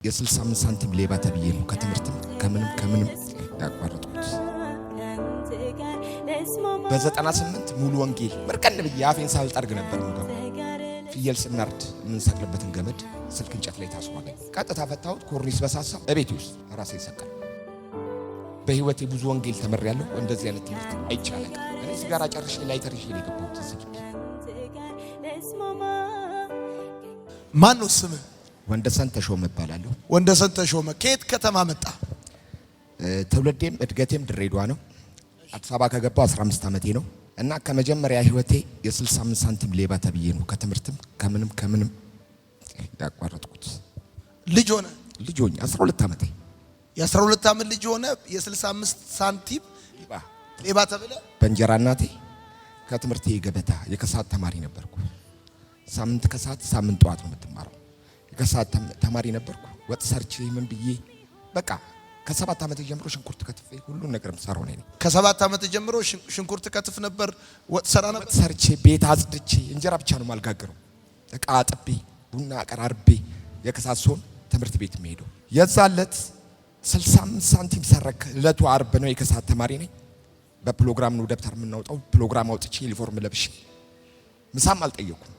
የ65 ሳንቲም ሌባ ተብዬ ነው ከትምህርትም ከምንም ያቋረጥኩት። በ98 ሙሉ ወንጌል መርቀን ብዬ አፌን ሳልጠርግ ነበር ነው ፍየል ስናርድ የምንሰቅልበትን ገመድ ስልክ እንጨት ላይ ታስሯል። ቀጥታ ፈታሁት። ኮርኒስ በሳሳው እቤቴ ውስጥ ራሴ ሰቀል። በህይወቴ ብዙ ወንጌል ተመሪያለሁ። እንደዚህ አይነት ትምህርት አይቻልም። እኔ ሲጋራ ጨርሼ ላይተር ይዤ ነው የገባሁት። ማን ነው ስምህ? ወንደሰን ተሾመ እባላለሁ። ወንደሰን ተሾመ ከየት ከተማ መጣ? ትውልዴም እድገቴም ድሬዳዋ ነው። አዲስ አበባ ከገባሁ 15 ዓመቴ ነው እና ከመጀመሪያ ህይወቴ የ65 ሳንቲም ሌባ ተብዬ ነው ከትምህርትም ከምንም ያቋረጥኩት። ልጅ ሆነ 12 ዓመቴ የ12 ዓመት ልጅ ሆነ የ65 ሳንቲም ሌባ ተብለ። በእንጀራ እናቴ ከትምህርቴ ገበታ የከሰዓት ተማሪ ነበርኩ። ሳምንት ከሰዓት ሳምንት ጠዋት ነው የምትማረው። የከሰዓት ተማሪ ነበርኩ። ወጥ ሰርቼ ምን ብዬ በቃ ከ7 ዓመት ጀምሮ ሽንኩርት ከትፌ ሁሉ ነገር ምሰራው ነኝ። ከ7 ዓመት ጀምሮ ሽንኩርት ከትፍ ነበር፣ ወጥ ሰራ ነበር። ወጥ ሰርቼ ቤት አጽድቼ እንጀራ ብቻ ነው ማልጋገረው። እቃ አጥቤ ቡና አቀራርቤ የከሰዓት ሶን ትምህርት ቤት የሚሄደው የዛለት 65 ሳንቲም ሰረክ። እለቱ አርብ ነው። የከሰዓት ተማሪ ነኝ። በፕሮግራም ነው ደብተር የምናወጣው። ፕሮግራም አውጥቼ ዩኒፎርም ለብሼ ምሳም አልጠየኩም።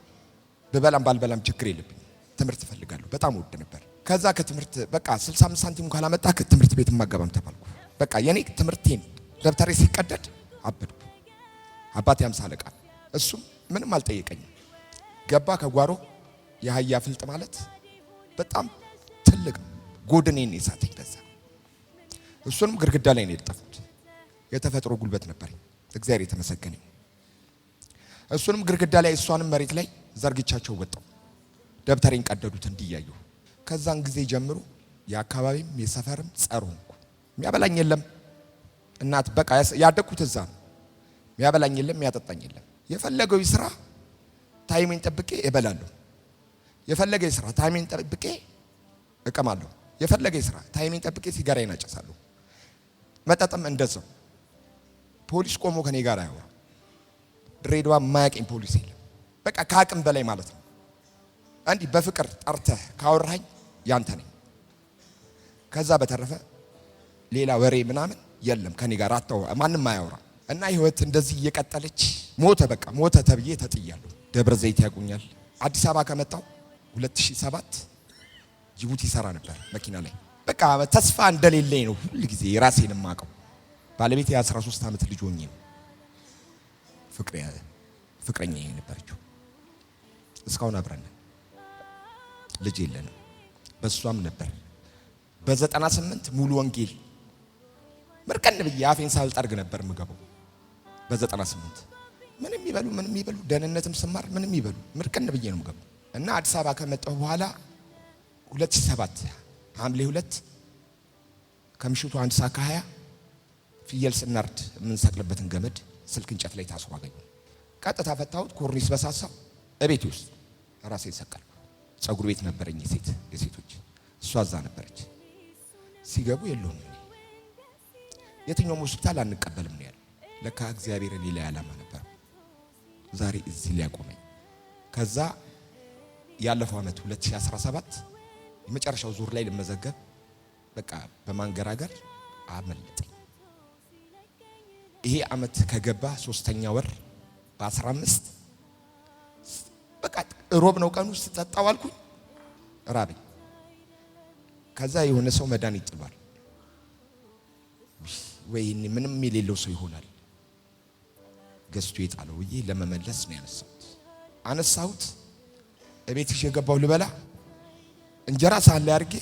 በበላም ባልበላም ችግር የለብኝ። ትምህርት ፈልጋለሁ። በጣም ወድ ነበር። ከዛ ከትምህርት በቃ 65 ሳንቲም ካላመጣ ከትምህርት ቤት ማገባም ተባልኩ። በቃ የኔ ትምህርቴን ደብተሬ ሲቀደድ አበድኩ። አባቴ 50 አለቃ፣ እሱም ምንም አልጠየቀኝም። ገባ ከጓሮ የአህያ ፍልጥ ማለት በጣም ትልቅ ጎድኔን የሳተኝ ከዛ እሱንም ግድግዳ ላይ ነው የጠፉት። የተፈጥሮ ጉልበት ነበረኝ፣ እግዚአብሔር የተመሰገነ። እሱንም ግድግዳ ላይ እሷንም መሬት ላይ ዘርግቻቸው ወጣው። ደብተሬን ቀደዱት እንዲያየው። ከዛን ጊዜ ጀምሮ የአካባቢም የሰፈርም ጸር ሆንኩ። የሚያበላኝ የለም። እናት በቃ ያደኩት እዛ ነው። የሚያበላኝ የለም፣ የሚያጠጣኝ የለም። የፈለገው ይስራ ታይሜን ጠብቄ እበላለሁ። የፈለገ ይስራ ታይሜን ጠብቄ እቀማለሁ። የፈለገ ይስራ ታይሜን ጠብቄ ሲጋራዬን አጨሳለሁ። መጠጥም እንደዛው። ፖሊስ ቆሞ ከኔ ጋር አያወራ። ድሬዳዋ የማያውቀኝ ፖሊስ የለም። በቃ ከአቅም በላይ ማለት ነው። እንዲህ በፍቅር ጠርተህ ካወራኝ ያንተ ነኝ። ከዛ በተረፈ ሌላ ወሬ ምናምን የለም ከኔ ጋር ማንም አያወራ። እና ህይወት እንደዚህ እየቀጠለች በቃ ሞተ ተብዬ ተጥያለሁ። ደብረ ዘይት ያቁኛል። አዲስ አበባ ከመጣው 2007 ጅቡቲ ሰራ ነበር መኪና ላይ። በቃ ተስፋ እንደሌለኝ ነው ሁሉ ጊዜ ራሴን የማውቀው። ባለቤቴ የ13 ዓመት ልጅ ሆኜ ነው ፍቅረኛ ነበረችው። እስካሁን አብረን ልጅ የለንም። በሷም ነበር በ98 ሙሉ ወንጌል መርቀን ብዬ አፌን ሳልጠርግ ነበር የምገባው። በ98 ምንም ይበሉ ደህንነትም ስማር ምንም ይበሉ መርቀን ብዬ ነው የምገባው። እና አዲስ አበባ ከመጣሁ በኋላ 2007 ሐምሌ 2 ከምሽቱ 1 ሰዓት ከ20 ፍየል ስናርድ የምንሰቅልበትን ገመድ ስልክ እንጨት ላይ ታስሮ አገኘሁ። ቀጥታ ፈታሁት። ኮርኒስ በሳሳው እቤቴ ውስጥ ራሴ ሰቀልኩ። ጸጉር ቤት ነበረኝ የሴቶች፣ እሷ እዛ ነበረች። ሲገቡ የለውም። የትኛውም ሆስፒታል አንቀበልም ነው ያለው። ለካ እግዚአብሔር ሌላ ዓላማ ነበር ዛሬ እዚህ ሊያቆመኝ። ከዛ ያለፈው ዓመት 2017 የመጨረሻው ዙር ላይ ልመዘገብ በቃ በማንገራገር አመለጠኝ። ይሄ ዓመት ከገባ 3ኛ ወር በ15 በቃ ሮብ ነው ቀኑ። ስጠጣው አልኩኝ ራበኝ። ከዛ የሆነ ሰው መድኃኒት ጥሏል ወይ ምንም የሌለው ሰው ይሆናል ገዝቶ የጣለው ብዬ ለመመለስ ነው አነሳሁት። እቤት ይዤ ገባሁ ልበላ። እንጀራ ሳህን ላይ አድርጌ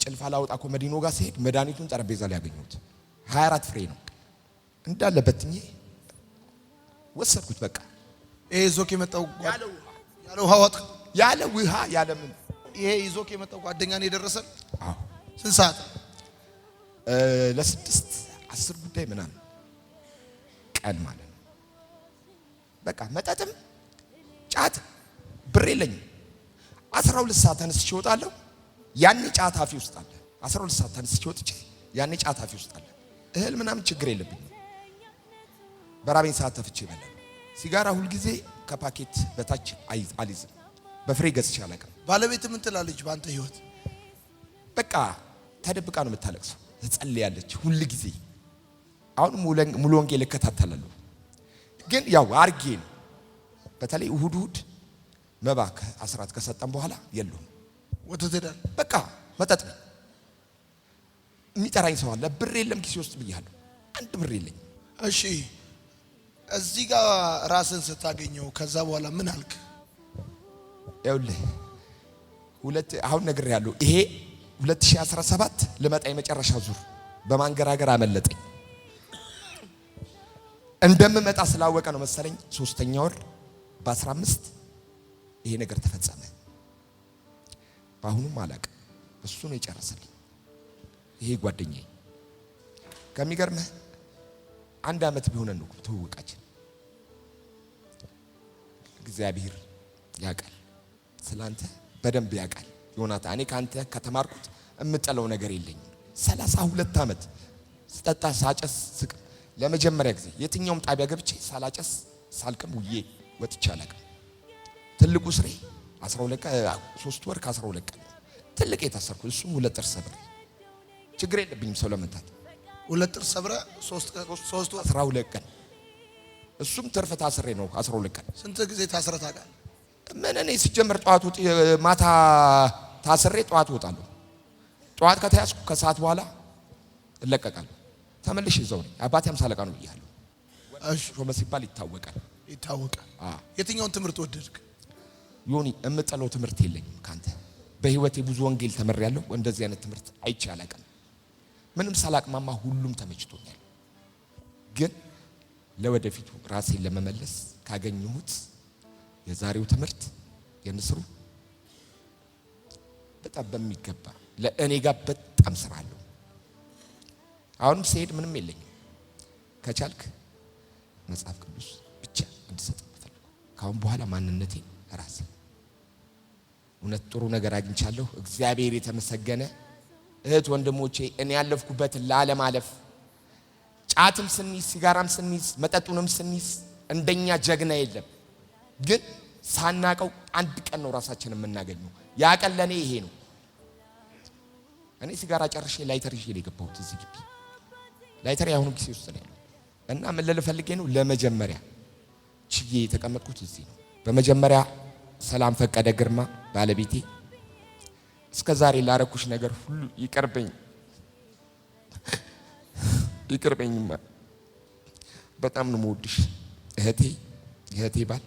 ጭልፋ ላውጣ ኮመዲኖ ጋር ሲሄድ መድኃኒቱን ጠረጴዛ ላይ ያገኘሁት 24 ፍሬ ነው እንዳለ በትኜ ወሰድኩት። በቃ ይሄ ይዞክ የመጣው ያለ ውሃ ያለ ምን ይሄ ይዞክ የመጣው ጓደኛ ነው የደረሰን? አዎ። ስንት ሰዓት? ለ6-10 ጉዳይ ምናምን ቀን ማለት ነው። በቃ መጠጥም ጫት ብር የለኝም። 12 ሰዓት ተነስቼ እወጣለሁ። ያኔ ጫት አፌ ውስጥ አለ። 12 ሰዓት ተነስቼ ወጥቼ ያኔ ጫት አፌ ውስጥ አለ። እህል ምናምን ችግር የለብኝም። በራቤን ሰዓት ተፍቼ እበላለሁ። ሲጋራ ሁልጊዜ ከፓኬት በታች አልይዝም። በፍሬ ገዝቼ አላውቅም። ባለቤት ምን ትላለች ባንተ ህይወት? በቃ ተደብቃ ነው የምታለቅሰው። ትጸልያለች ሁሉ ጊዜ። አሁን ሙሉ ወንጌል እከታተላለሁ፣ ግን ያው አርጌ ነው። በተለይ እሁድ መባክ አስራት ከሰጠን በኋላ የለውም ወተት ሄዳል። በቃ መጠጥ ነው። የሚጠራኝ ሰው አለ። ብር የለም ኪሴ ውስጥ ብያለሁ፣ አንድ ብር የለኝ። እሺ እዚህ ጋር ራስን ስታገኘው ከዛ በኋላ ምን አልክ? ይኸውልህ አሁን ነግሬሃለሁ። ይሄ 2017 ልመጣ የመጨረሻ ዙር በማንገራገር አመለጠኝ። እንደምመጣ ስላወቀ ነው መሰለኝ 3ኛ ወር በ15 ይሄ ነገር ተፈጸመ። በአሁኑም አላውቅም፣ እሱ ነው የጨረሰልኝ። ይሄ ጓደኛዬ ከሚገርምህ 1 ዓመት ቢሆነን ነው ትውውቃችን። እግዚአብሔር ያውቃል፣ ስላንተ በደንብ ያውቃል ዮናታን። እኔ ካንተ ከተማርኩት እምጠለው ነገር የለኝም። 32 ዓመት ስጠጣ ሳጨስ ስቅ ለመጀመሪያ ጊዜ የትኛውም ጣቢያ ገብቼ ሳላጨስ ሳልቅም ውዬ ወጥቼ አላውቅም። ትልቁ ስሬ 3 ወር ከ12 ቀን ትልቅ የታሰርኩት፣ እሱም 2 ጥርስ ሰብሬ። ችግር የለብኝም ሰው ለመንታት። 2 ጥርስ ሰብረ 3 ወር 12 ቀን እሱም ትርፍ ታስሬ ነው 12 ቀን። ስንት ጊዜ ታስረ ታውቃለህ? ምን እኔ ሲጀመር ጠዋት ማታ ታስሬ ጠዋት እወጣለሁ። ጠዋት ከተያዝኩ ከሰዓት በኋላ እለቀቃለሁ። ተመልሼ እዛው ነኝ። አባቴ 50 አለቃ ነው ብያለሁ። እሺ ሾመ ሲባል ይታወቃል። የትኛውን ትምህርት ወደድክ? ዮኒ እምጠለው ትምህርት የለኝም ካንተ። በህይወቴ ብዙ ወንጌል ተመሬያለሁ። እንደዚህ አይነት ትምህርት አይቼ አላውቅም። ምንም ሳላቅማማ ሁሉም ተመችቶኛል። ግን ለወደፊቱ ራሴን ለመመለስ ካገኘሁት የዛሬው ትምህርት የንስሩ በጣም በሚገባ ለእኔ ጋር በጣም ስራ አለው። አሁንም ስሄድ ምንም የለኝም። ከቻልክ መጽሐፍ ቅዱስ ብቻ እንድሰጥ ፈልገው። ካሁን በኋላ ማንነቴ ራሴ። እውነት ጥሩ ነገር አግኝቻለሁ። እግዚአብሔር የተመሰገነ። እህት ወንድሞቼ፣ እኔ ያለፍኩበትን ለዓለም ጫትም ስንይዝ ሲጋራም ስንይዝ መጠጡንም ስንይዝ እንደኛ ጀግና የለም። ግን ሳናቀው አንድ ቀን ነው ራሳችንን የምናገኘው። ያ ቀን ለኔ ይሄ ነው። እኔ ሲጋራ ጨርሼ ላይተር ይዤ የገባሁት እዚህ ግቢ። ላይተር ያሁኑ ጊዜ ውስጥ ነው ያለው እና ምን ልፈልጌ ነው ለመጀመሪያ ችዬ የተቀመጥኩት እዚህ ነው። በመጀመሪያ ሰላም ፈቀደ ግርማ ባለቤቴ፣ እስከ ዛሬ ላረኩሽ ነገር ሁሉ ይቅርበኝማ። በጣም ነው የምወድሽ እህቴ ባል፣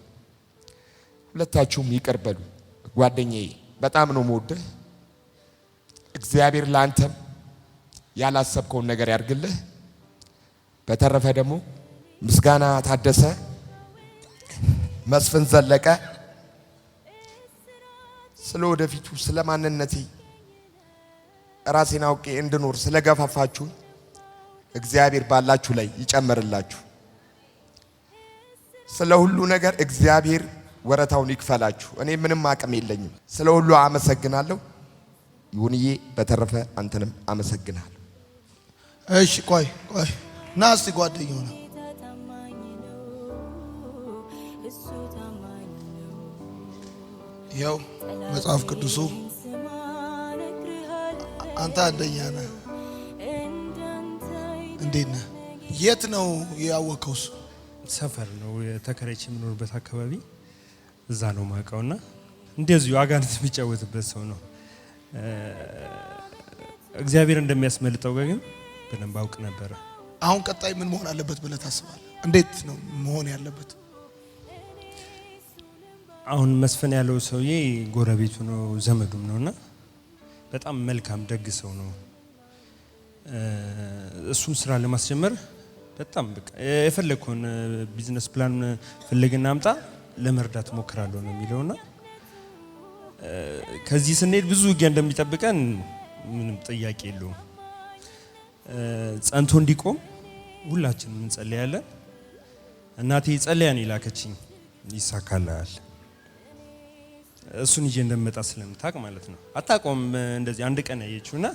ሁለታችሁም ይቅርበሉ። ጓደኛዬ በጣም ነው የምወድህ። እግዚአብሔር ላንተም ያላሰብከውን ነገር ያርግልህ። በተረፈ ደግሞ ምስጋና ታደሰ፣ መስፍን ዘለቀ ስለ ወደፊቱ ስለ ማንነቴ ራሴን አውቄ እንድኖር ስለገፋፋችሁ እግዚአብሔር ባላችሁ ላይ ይጨምርላችሁ። ስለ ሁሉ ነገር እግዚአብሔር ወረታውን ይክፈላችሁ። እኔ ምንም አቅም የለኝም። ስለ ሁሉ አመሰግናለሁ። ይሁንዬ በተረፈ አንተንም አመሰግናለሁ። እሺ ቆይ ና እስቲ ጓደኛው ነው ያው መጽሐፍ ቅዱሱ አንተ አንደኛ ነህ። እንዴት ነህ? የት ነው ያወቀው? ሰፈር ነው ተከራይቼ የምኖርበት አካባቢ እዛ ነው ማውቀውና እንደዚሁ አጋንንት የሚጫወትበት ሰው ነው። እግዚአብሔር እንደሚያስመልጠው ግን በደንብ አውቅ ነበረ። አሁን ቀጣይ ምን መሆን አለበት ብለህ ታስባለህ? እንዴት ነው መሆን ያለበት? አሁን መስፍን ያለው ሰውዬ ጎረቤቱ ነው ዘመዱም ነውና በጣም መልካም ደግ ሰው ነው። እሱን ስራ ለማስጀመር በጣም በቃ የፈለግከውን ቢዝነስ ፕላን ፈልግና አምጣ ለመርዳት ሞክራለሁ ነው የሚለውና ከዚህ ስንሄድ ብዙ ውጊያ እንደሚጠብቀን ምንም ጥያቄ የለውም። ጸንቶ እንዲቆም ሁላችንም እንጸልያለን። እናቴ ጸልያን ይላከችኝ ይሳካልሃል። እሱን ይዤ እንደምመጣ ስለምታውቅ ማለት ነው። አታውቀውም። እንደዚህ አንድ ቀን ያየችውና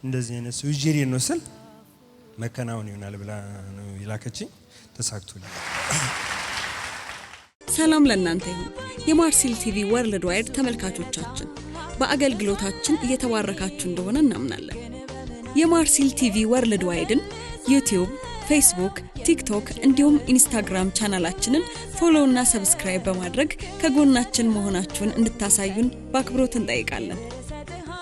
እንደዚህ አይነት ሰው ይዤ ነው ስል መከናወን ይሆናል ብላ ነው ይላከችኝ። ተሳክቶልኝ። ሰላም ለእናንተ ይሁን። የማርሲል ቲቪ ወርልድ ዋይድ ተመልካቾቻችን በአገልግሎታችን እየተባረካችሁ እንደሆነ እናምናለን። የማርሲል ቲቪ ወርልድ ዋይድን ዩቲዩብ፣ ፌስቡክ፣ ቲክቶክ እንዲሁም ኢንስታግራም ቻናላችንን ፎሎ እና ሰብስክራይብ በማድረግ ከጎናችን መሆናችሁን እንድታሳዩን በአክብሮት እንጠይቃለን።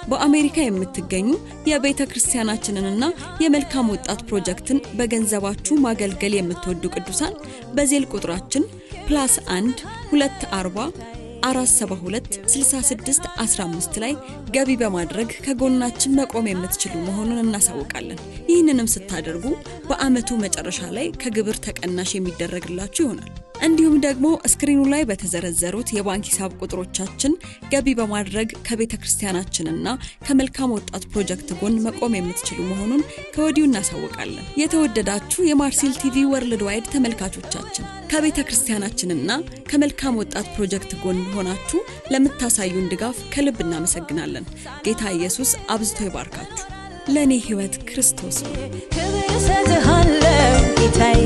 በአሜሪካ የምትገኙ የቤተ ክርስቲያናችንንና የመልካም ወጣት ፕሮጀክትን በገንዘባችሁ ማገልገል የምትወዱ ቅዱሳን በዜል ቁጥራችን +1 240 472 66 15 ላይ ገቢ በማድረግ ከጎናችን መቆም የምትችሉ መሆኑን እናሳውቃለን። ይህንንም ስታደርጉ በአመቱ መጨረሻ ላይ ከግብር ተቀናሽ የሚደረግላችሁ ይሆናል። እንዲሁም ደግሞ ስክሪኑ ላይ በተዘረዘሩት የባንክ ሂሳብ ቁጥሮቻችን ገቢ በማድረግ ከቤተ ክርስቲያናችንና ከመልካም ወጣት ፕሮጀክት ጎን መቆም የምትችሉ መሆኑን ከወዲሁ እናሳውቃለን። የተወደዳችሁ የማርሲል ቲቪ ወርልድ ዋይድ ተመልካቾቻችን ከቤተ ክርስቲያናችንና ከመልካም ወጣት ፕሮጀክት ጎን ሆናችሁ ለምታሳዩን ድጋፍ ከልብ እናመሰግናለን። ጌታ ኢየሱስ አብዝቶ ይባርካችሁ። ለኔ ህይወት ክርስቶስ ነው። ክብር ሰጥሃለሁ ጌታዬ